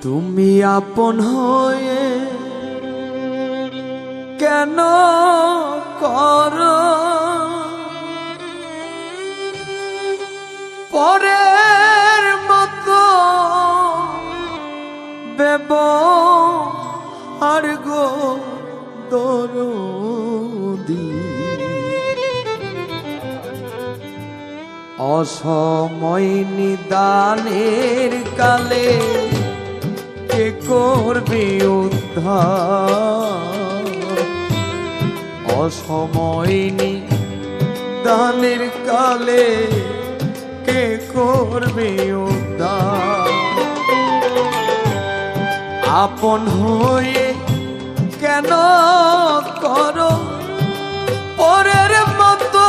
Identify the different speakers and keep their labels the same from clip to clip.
Speaker 1: তুমি আপন হয়ে কেন করো পরের মতো ব্যবহার গো দরদি অসময় নিদানের কালে কে করবে উদ্ধার অসময় নিদানের কালে কে করবে উদ্ধার আপন হয়ে কেন করো পরের মতো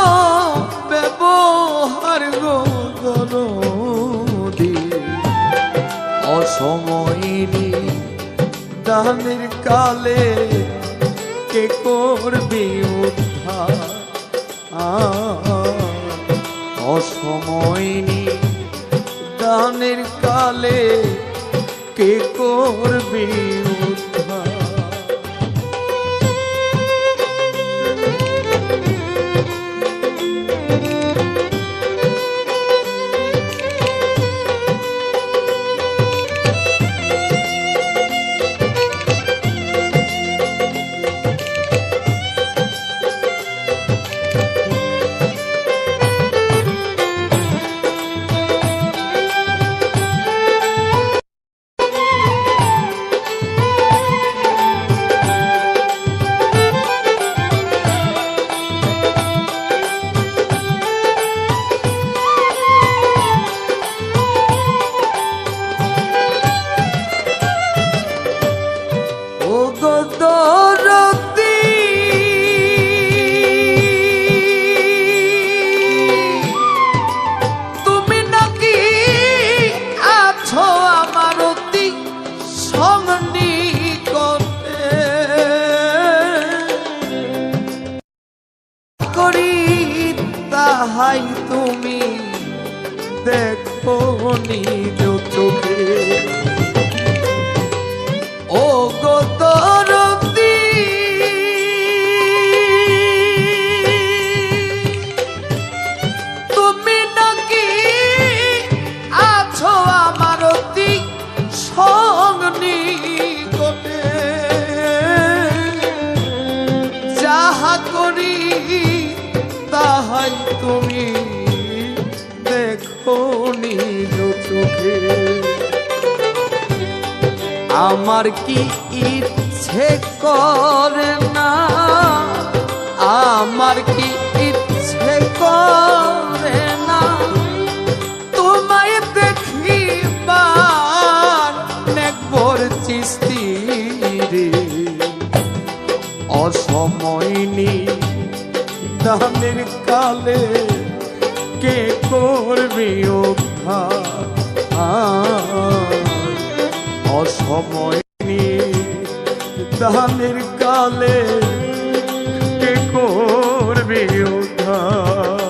Speaker 1: ব্যবহার গো দরদি অসময় নিদানের কালে কে করবে উদ্ধার অসময় নিদানের কালে কে করবে উদ্ধার তাহাই তুমি দেখো নিজ চোখে ও গো দরদি তুমি নাকি আছো আমার অতি সন্নিকটে যাহা করি তাহাই তুমি দেখো নিজ চোখে আমার কি ইচ্ছে করে না আমার কি ইচ্ছে করে না তোমায় দেখিবার নেকবর চিস্তি রে অসময় নিদানের কালে কে করবে উদ্ধার অসময় নিদানের কালে কে করবে উদ্ধার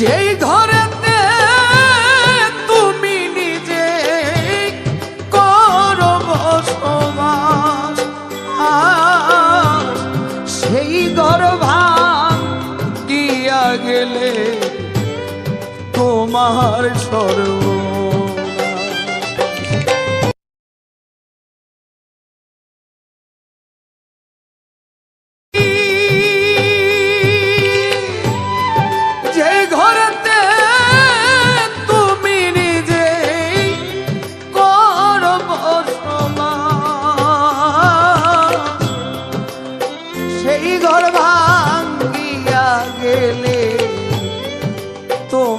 Speaker 1: যেই ঘরেতে তুমি নিজে করো বসবাস সেই ঘর ভাঙিয়া গেলে তোমার সর্ব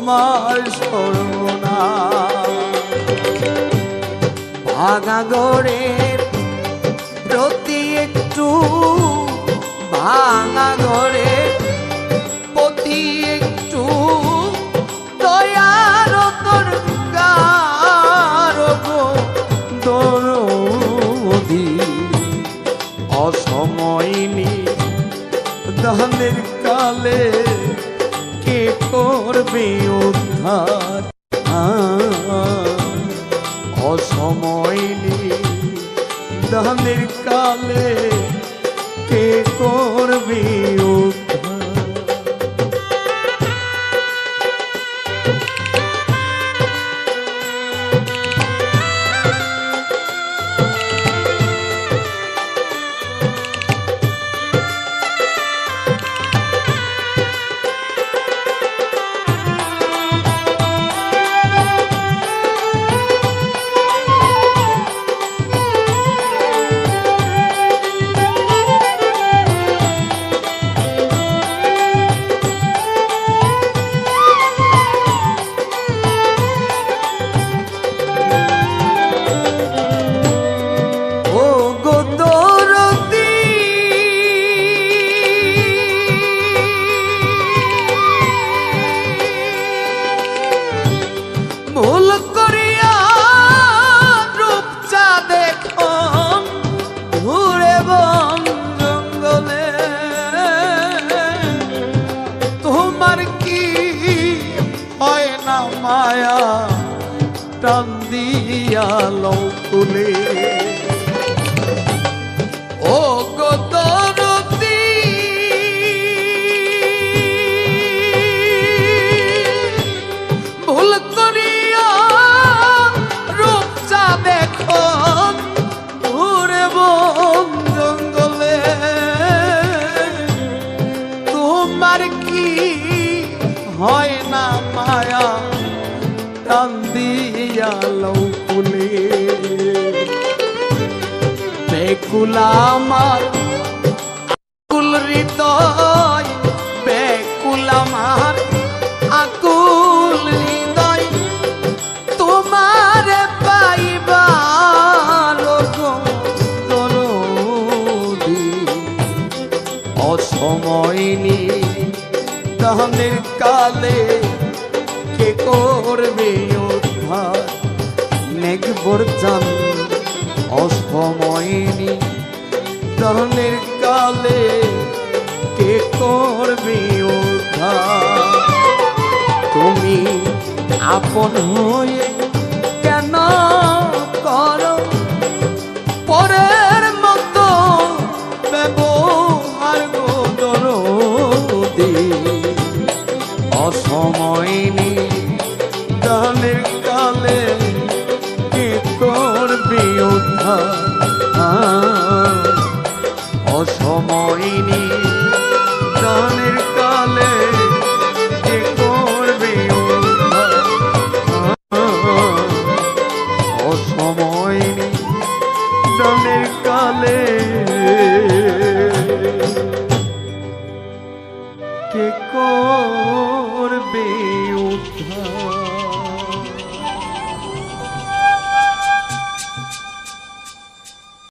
Speaker 1: তোমার সর্বনাশ। ভাঙা ঘরের প্রতি একটু, ভাঙা ঘরের প্রতি একটু দয়ার দরকার গো দরদি। অসময়নি দানের কালে কে করবে উদ্ধার। অসময়নি দানের কালে কে করবে উদ্ধার। ভুল করিয়া রূপচা দেখুন ঘুরে বন জঙ্গলে। তোমার কি হয় না মায়া টান দিয়া লৌকুলে। ও গো দরদি ভুল করিয়া রূপচা দেখুন ঘুরে বন জঙ্গলে। তোমার কি হয় না মায়া টান দিয়া লৌকুলে। বেকুল আমার আকুল হৃদয়, বেকুল আমার আকুল হৃদয় তোমার পাইবার দরদি। অসময়নি দানের কালে কে করবে উদ্ধার। নেকবর জান অসময়নি দানের কালে কে করবে উদ্ধার। তুমি আপন হয়ে কেন করো পরের মতো ব্যবহার গো দরদি। অসময়নি দানের কালে কে করবে উদ্ধার। অসময়নি